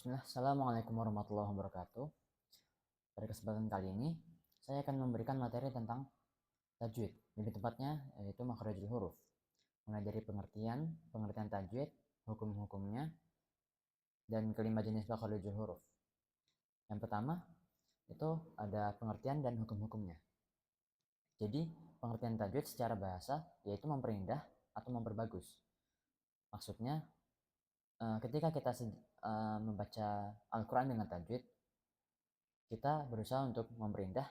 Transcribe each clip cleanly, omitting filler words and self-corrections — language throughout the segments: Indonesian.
Bismillah, Assalamualaikum warahmatullahi wabarakatuh. Pada kesempatan kali ini, saya akan memberikan materi tentang tajwid. Lebih tepatnya, yaitu makhrajul huruf. Mulai dari pengertian tajwid, hukum-hukumnya, dan kelima jenis makhrajul huruf. Yang pertama, itu ada pengertian dan hukum-hukumnya. Jadi, pengertian tajwid secara bahasa, yaitu memperindah atau memperbagus. Maksudnya, ketika kita membaca Al-Quran dengan tajwid, kita berusaha untuk memperindah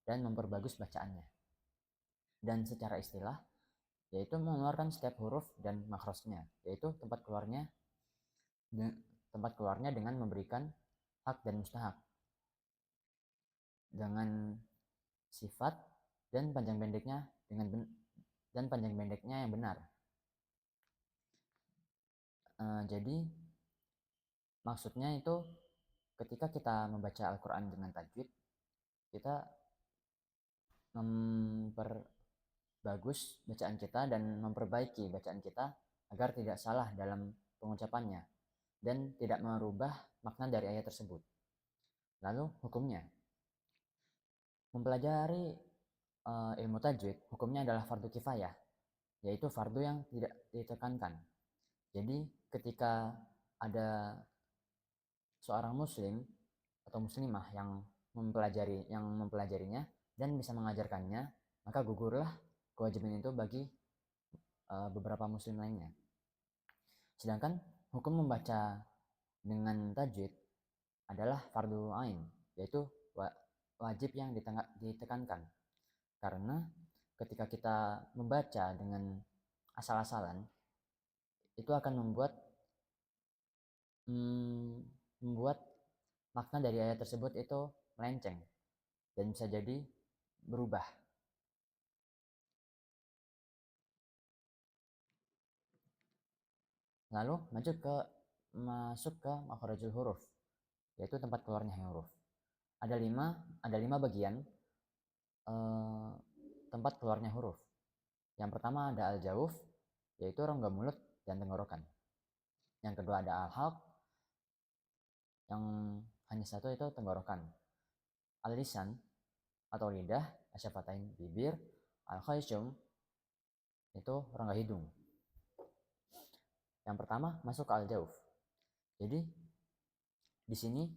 dan memperbagus bacaannya. Dan secara istilah, yaitu mengeluarkan setiap huruf dan makhrajnya, yaitu tempat keluarnya dengan memberikan hak dan mustahak, dengan sifat dan panjang pendeknya yang benar. Jadi maksudnya itu ketika kita membaca Al-Quran dengan tajwid, kita memperbagus bacaan kita dan memperbaiki bacaan kita agar tidak salah dalam pengucapannya dan tidak merubah makna dari ayat tersebut. Lalu hukumnya, mempelajari ilmu tajwid, hukumnya adalah fardu kifayah, yaitu fardu yang tidak ditekankan. Jadi ketika ada seorang muslim atau muslimah yang mempelajarinya dan bisa mengajarkannya, maka gugurlah kewajiban itu bagi beberapa muslim lainnya. Sedangkan hukum membaca dengan tajwid adalah fardu ain, yaitu wajib yang ditekankan. Karena ketika kita membaca dengan asal-asalan, itu akan membuat makna dari ayat tersebut itu melenceng dan bisa jadi berubah. Lalu masuk ke makhrajul huruf, yaitu tempat keluarnya huruf. Ada lima bagian tempat keluarnya huruf. Yang pertama ada al-jauf, yaitu rongga mulut dan tenggorokan. Yang kedua ada al-halq, yang hanya satu itu tenggorokan. Al-lisan atau lidah, asyafatain bibir, al-khayshum itu rongga hidung. Yang pertama masuk ke al-jauf. Jadi di sini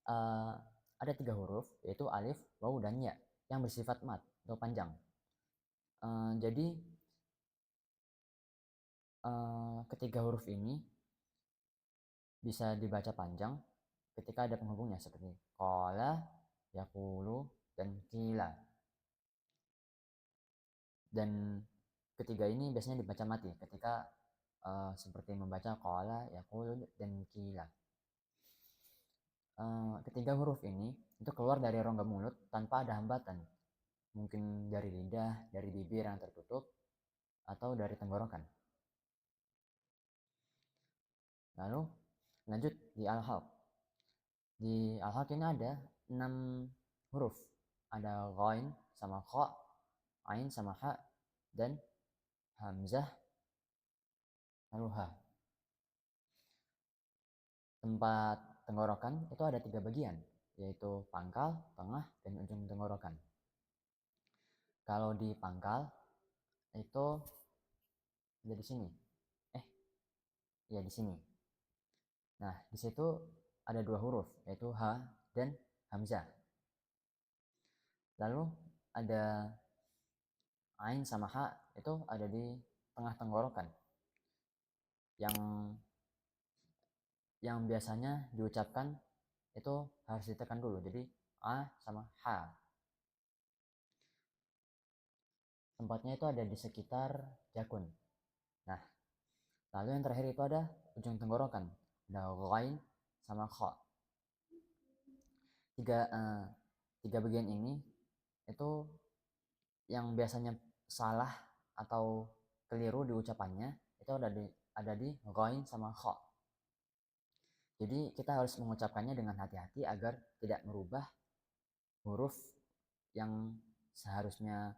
ada 3 huruf, yaitu alif, waw, dan ya, yang bersifat mat atau panjang. Jadi ketiga huruf ini bisa dibaca panjang ketika ada penghubungnya seperti qala, yaqulu, dan qila. Dan ketiga ini biasanya dibaca mati ketika seperti membaca qala, yaqulu, dan qila. Ketiga huruf ini itu keluar dari rongga mulut tanpa ada hambatan, mungkin dari lidah, dari bibir yang tertutup, atau dari tenggorokan. Lalu lanjut di al-halq. Di al-halq ini ada 6 huruf. Ada ghain sama kha, ain sama ha, dan hamzah, lalu ha. Tempat tenggorokan itu ada 3 bagian, yaitu pangkal, tengah, dan ujung tenggorokan. Kalau di pangkal itu ada di sini. Ya di sini. Nah, di situ ada 2 huruf, yaitu ha dan hamzah. Lalu ada ain sama ha, itu ada di tengah tenggorokan. Yang biasanya diucapkan itu harus ditekan dulu. Jadi a sama ha. Tempatnya itu ada di sekitar jakun. Nah, lalu yang terakhir itu ada ujung tenggorokan. Ada ghain sama kha. Tiga bagian ini itu yang biasanya salah atau keliru di ucapannya itu ada di ghain sama kha. Jadi kita harus mengucapkannya dengan hati-hati agar tidak merubah huruf yang seharusnya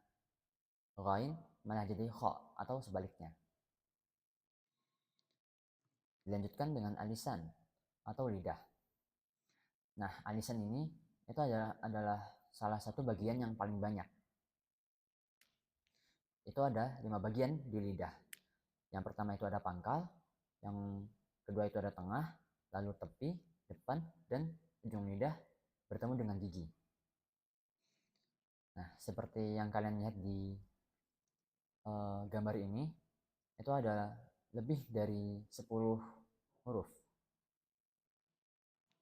ghain malah jadi kha atau sebaliknya. Dilanjutkan dengan al-lisan. atau lidah. Nah, alisan ini itu adalah salah satu bagian yang paling banyak. Itu ada 5 bagian di lidah. Yang pertama itu ada pangkal, yang kedua itu ada tengah, lalu tepi, depan, dan ujung lidah bertemu dengan gigi. Nah, seperti yang kalian lihat di gambar ini, itu ada lebih dari 10 huruf.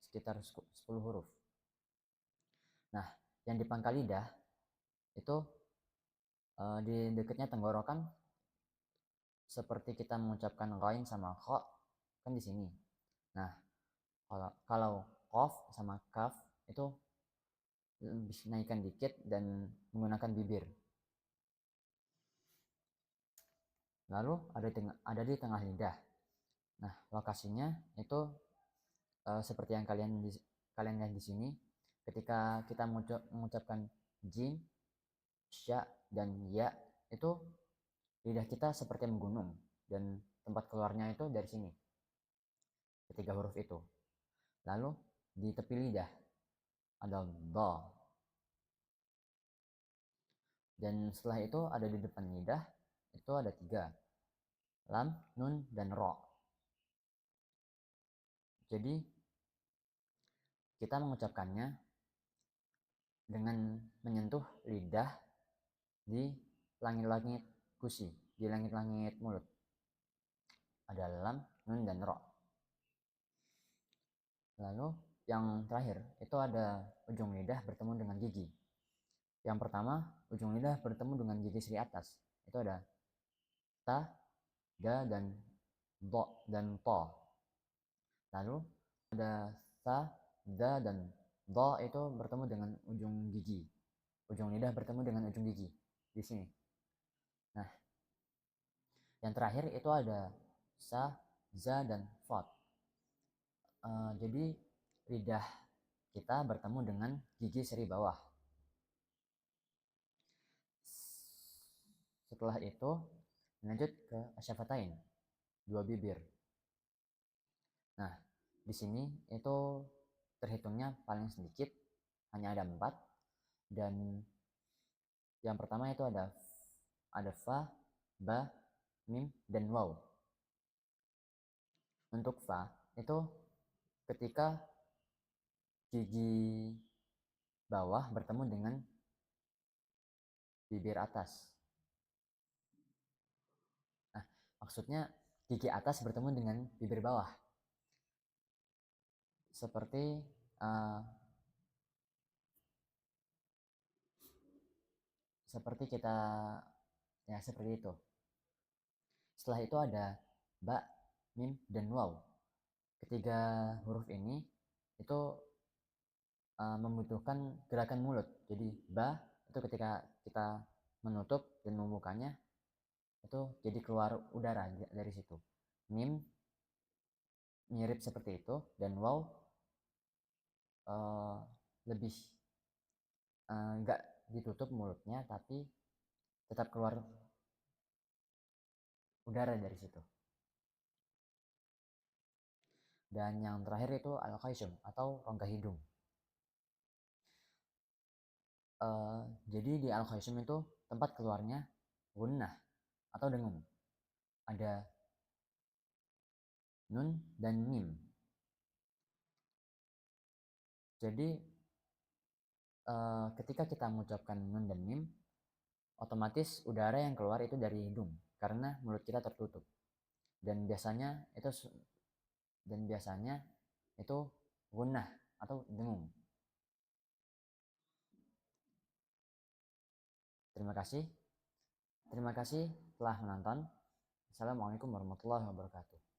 Sekitar 10 huruf. Nah, yang di pangkal lidah itu di dekatnya tenggorokan, seperti kita mengucapkan ghain sama kha kan di sini. Nah, kalau qaf sama kaf itu lebih naikkan dikit dan menggunakan bibir. Lalu ada di tengah lidah. Nah, lokasinya itu seperti yang kalian lihat di sini. Ketika kita mengucapkan jim, sya, dan ya, itu lidah kita seperti menggunung dan tempat keluarnya itu dari sini. Ketiga huruf itu. Lalu di tepi lidah ada dha. Dan setelah itu ada di depan lidah itu ada 3. Lam, nun, dan ro. Jadi kita mengucapkannya dengan menyentuh lidah di langit-langit gusi, di langit-langit mulut. Ada lam, nun, dan ro. Lalu yang terakhir itu ada ujung lidah bertemu dengan gigi. Yang pertama, ujung lidah bertemu dengan gigi seri atas. Itu ada ta, da, dan do, dan to. Lalu ada sa, da, dan do itu bertemu dengan ujung gigi. Ujung lidah bertemu dengan ujung gigi di sini. Nah, yang terakhir itu ada sa, za, dan fot. Jadi lidah kita bertemu dengan gigi seri bawah. Setelah itu lanjut ke asyafatain, 2 bibir. Nah, di sini itu terhitungnya paling sedikit, hanya ada 4. Dan yang pertama itu ada fa, ba, mim, dan waw. Untuk fa itu ketika gigi bawah bertemu dengan bibir atas. Nah, maksudnya gigi atas bertemu dengan bibir bawah. Seperti kita ya seperti itu. Setelah itu ada ba, mim, dan waw. Ketiga huruf ini itu membutuhkan gerakan mulut. Jadi ba itu ketika kita menutup dan membukanya itu jadi keluar udara dari situ. Mim mirip seperti itu, dan waw lebih nggak ditutup mulutnya tapi tetap keluar udara dari situ. Dan yang terakhir itu al-khaysum atau rongga hidung. Jadi di al-khaysum itu tempat keluarnya gunnah atau dengung. Ada nun dan mim. Jadi ketika kita mengucapkan nun dan mim, otomatis udara yang keluar itu dari hidung karena mulut kita tertutup. Dan biasanya itu gunnah atau dengung. Terima kasih telah menonton. Assalamualaikum warahmatullahi wabarakatuh.